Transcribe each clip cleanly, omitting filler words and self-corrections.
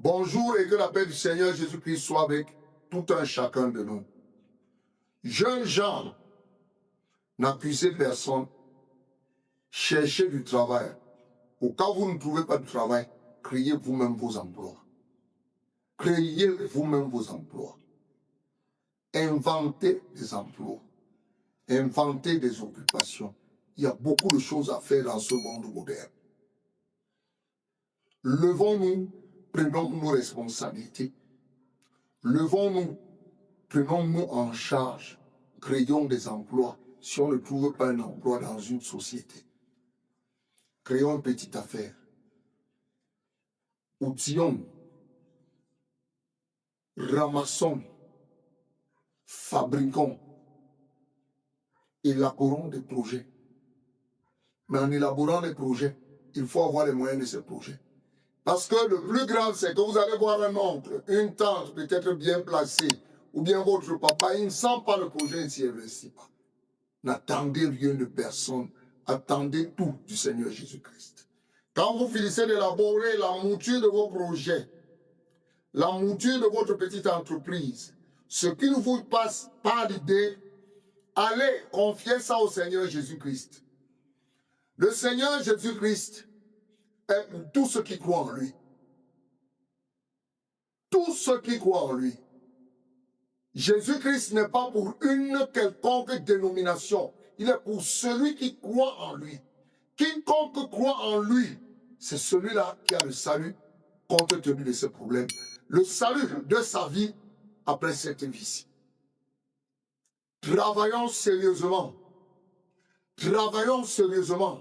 Bonjour et que la paix du Seigneur Jésus-Christ soit avec tout un chacun de nous. Jeunes gens, n'accusez personne, cherchez du travail. Au cas où vous ne trouvez pas de travail, créez vous-même vos emplois. Créez vous-même vos emplois. Inventez des emplois. Inventez des occupations. Il y a beaucoup de choses à faire dans ce monde moderne. Levons-nous, prenons nos responsabilités. Levons-nous, prenons-nous en charge, créons des emplois. Si on ne trouve pas un emploi dans une société, créons une petite affaire. Outillons, ramassons, fabriquons, élaborons des projets. Mais en élaborant des projets, il faut avoir les moyens de ces projets. Parce que le plus grave, c'est que vous allez voir un oncle, une tante peut-être bien placée, ou bien votre papa, il ne sent pas le projet, il ne s'y investit pas. N'attendez rien de personne, attendez tout du Seigneur Jésus-Christ. Quand vous finissez d'élaborer la mouture de vos projets, la mouture de votre petite entreprise, ce qui ne vous passe pas l'idée, allez confier ça au Seigneur Jésus-Christ. Le Seigneur Jésus-Christ est pour tous ceux qui croient en lui. Tous ceux qui croient en lui. Jésus-Christ n'est pas pour une quelconque dénomination. Il est pour celui qui croit en lui. Quiconque croit en lui, c'est celui-là qui a le salut compte tenu de ses problèmes. Le salut de sa vie après cette vie-ci. Travaillons sérieusement. Travaillons sérieusement.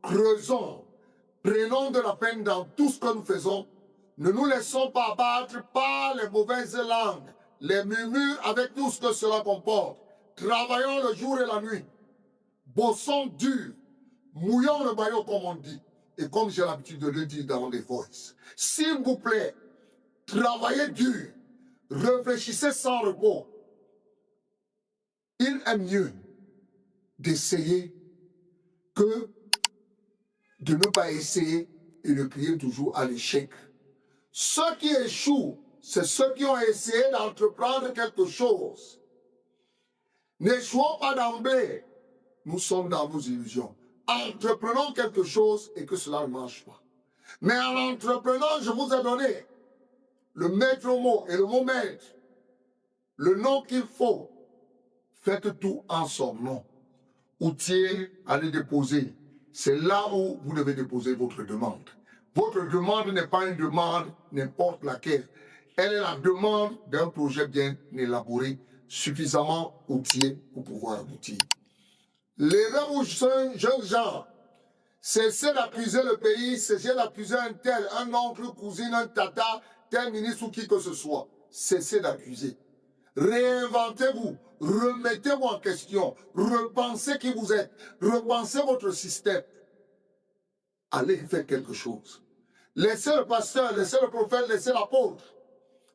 Creusons. Prenons de la peine dans tout ce que nous faisons. Ne nous laissons pas abattre par les mauvaises langues, les murmures avec tout ce que cela comporte. Travaillons le jour et la nuit. Bossons dur. Mouillons le maillot comme on dit. Et comme j'ai l'habitude de le dire dans les voices. S'il vous plaît, travaillez dur. Réfléchissez sans repos. Il est mieux d'essayer que de ne pas essayer et de crier toujours à l'échec. Ceux qui échouent, c'est ceux qui ont essayé d'entreprendre quelque chose. N'échouons pas d'emblée. Nous sommes dans nos illusions. Entreprenons quelque chose et que cela ne marche pas. Mais en entreprenant, je vous ai donné le maître mot et le mot maître, le nom qu'il faut. Faites tout en son nom. Outillez, allez déposer. C'est là où vous devez déposer votre demande. Votre demande n'est pas une demande n'importe laquelle. Elle est la demande d'un projet bien élaboré, suffisamment outillé pour pouvoir aboutir. Levez-vous, jeunes gens. Cessez d'accuser le pays, cessez d'accuser un tel, un oncle, cousine, un tata, tel ministre ou qui que ce soit. Cessez d'accuser. Réinventez-vous, remettez-vous en question, repensez qui vous êtes, repensez votre système. Allez faire quelque chose. Laissez le pasteur, laissez le prophète, laissez l'apôtre.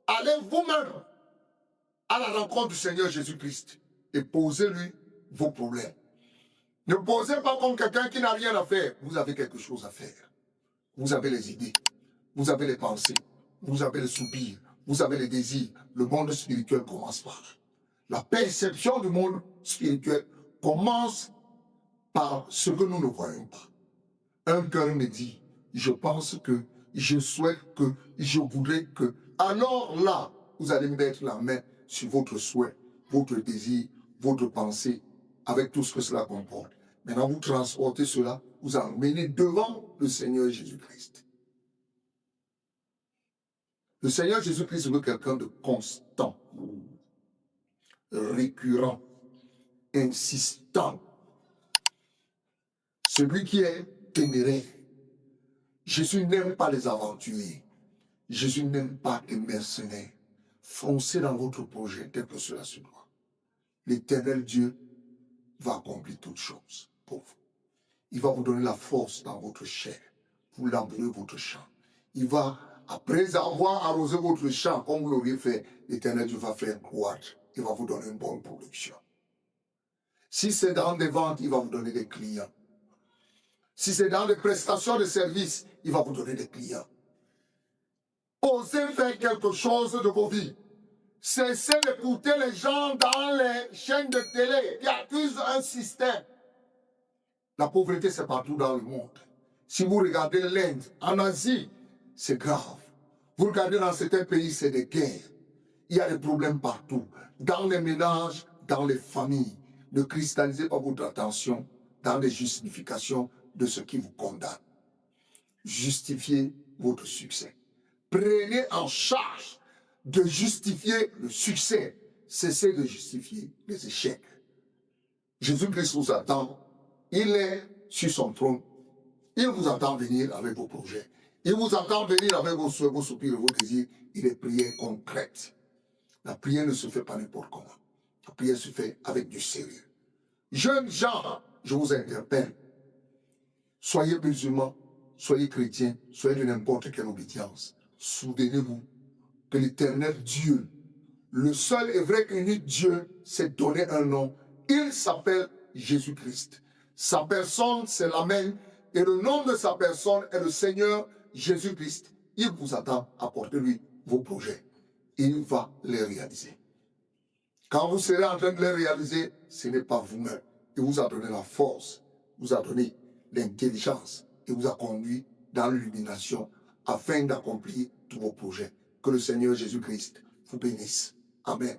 Allez vous-même à la rencontre du Seigneur Jésus-Christ et posez-lui vos problèmes. Ne posez pas comme quelqu'un qui n'a rien à faire. Vous avez quelque chose à faire. Vous avez les idées, vous avez les pensées, vous avez les soupirs, vous avez les désirs. Le monde spirituel commence par là. La perception du monde spirituel commence par ce que nous ne voyons pas. Un cœur me dit, je pense que, je souhaite que, je voudrais que. Alors là, vous allez mettre la main sur votre souhait, votre désir, votre pensée, avec tout ce que cela comporte. Maintenant, vous transportez cela, vous emmenez devant le Seigneur Jésus-Christ. Le Seigneur Jésus-Christ veut quelqu'un de constant, récurrent, insistant. Celui qui est téméraire. Jésus n'aime pas les aventuriers. Jésus n'aime pas les mercenaires. Foncez dans votre projet tel que cela se doit. L'Éternel Dieu va accomplir toutes choses pour vous. Il va vous donner la force dans votre chair. Vous labourez votre champ. Il va, après avoir arrosé votre champ, comme vous l'auriez fait, l'Éternel Dieu va faire croître. Il va vous donner une bonne production. Si c'est dans des ventes, il va vous donner des clients. Si c'est dans des prestations de services, il va vous donner des clients. Osez faire quelque chose de vos vies. Cessez d'écouter les gens dans les chaînes de télé qui accusent un système. La pauvreté, c'est partout dans le monde. Si vous regardez l'Inde, en Asie, c'est grave. Vous regardez dans certains pays, c'est des guerres. Il y a des problèmes partout. Dans les ménages, dans les familles. Ne cristallisez pas votre attention dans les justifications de ce qui vous condamne. Justifiez votre succès. Prenez en charge de justifier le succès. Cessez de justifier les échecs. Jésus-Christ vous attend. Il est sur son trône. Il vous attend venir avec vos projets. Il vous attend venir avec vos souhaits, vos soupirs, vos désirs. Il est prière concrète. La prière ne se fait pas n'importe comment. La prière se fait avec du sérieux. Jeunes gens, je vous interpelle. Soyez musulmans, soyez chrétiens, soyez de n'importe quelle obédience. Souvenez-vous que l'éternel Dieu, le seul et vrai unique Dieu, s'est donné un nom. Il s'appelle Jésus-Christ. Sa personne, c'est la même. Et le nom de sa personne est le Seigneur Jésus-Christ. Il vous attend, apportez-lui vos projets. Il va les réaliser. Quand vous serez en train de les réaliser, ce n'est pas vous-même. Il vous a donné la force, vous a donné l'intelligence et vous a conduit dans l'illumination afin d'accomplir tous vos projets. Que le Seigneur Jésus-Christ vous bénisse. Amen.